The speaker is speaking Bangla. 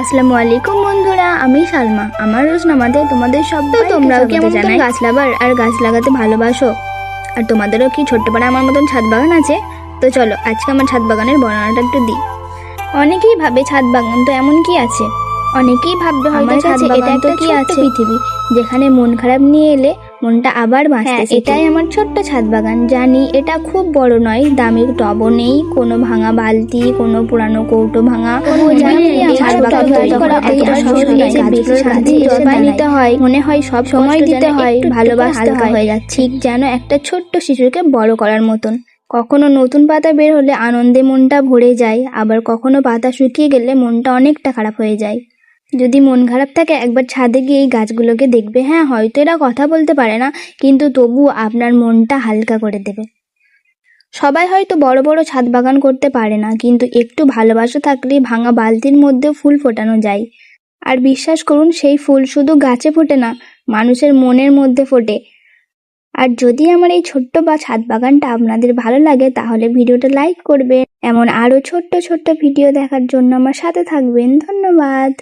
আসসালামু আলাইকুম বন্ধুরা, আমি সালমা। আমার রোজনামাতে তোমাদের সবাই তোমরাও কি আমার মতন গাছ লাভার আর গাছ লাগাতে ভালোবাসো? আর তোমাদেরও কি ছোট্ট পাড়া আমার মতন ছাদ বাগান আছে? তো চলো আজকে আমার ছাদ বাগানের বর্ণনাটা একটু দিই। অনেকেই ভাবে ছাদ বাগান তো এমন কি আছে, অনেকেই ভাববে হয়তো ছাদ বাগান তো কি আছে পৃথিবী যেখানে মন খারাপ নিয়ে এলে মনটা আবার বাঁচতে। এটাই আমার ছোট্ট ছাদ বাগান। জানি এটা খুব বড় নয়, দামি টবও নেই, কোনো ভাঙা বালতি, কোনো পুরানো কৌটো ভাঙা। নিতে হয়, মনে হয় সব সময় দিতে হয়, ভালোবাসতে হয়, ঠিক যেন একটা ছোট্ট শিশুকে বড় করার মতন। কখনো নতুন পাতা বের হলে আনন্দে মনটা ভরে যায়, আবার কখনো পাতা শুকিয়ে গেলে মনটা অনেকটা খারাপ হয়ে যায়। যদি মন খারাপ থাকে একবার ছাদে গিয়ে এই গাছগুলোকে দেখবে। হ্যাঁ, হয়তো এরা কথা বলতে পারে না, কিন্তু তবুও আপনার মনটা হালকা করে দেবে। সবাই হয়তো বড় বড় ছাদ বাগান করতে পারে না, কিন্তু একটু ভালোবাসা থাকলে ভাঙা বালতির মধ্যেও ফুল ফোটানো যায়। আর বিশ্বাস করুন, সেই ফুল শুধু গাছে ফোটে না, মানুষের মনের মধ্যে ফোটে। আর যদি আমার এই ছোট্ট ছাদ বাগানটা আপনাদের ভালো লাগে তাহলে ভিডিওটা লাইক করবেন। এমন আরও ছোট্ট ছোট্ট ভিডিও দেখার জন্য আমার সাথে থাকবেন। ধন্যবাদ।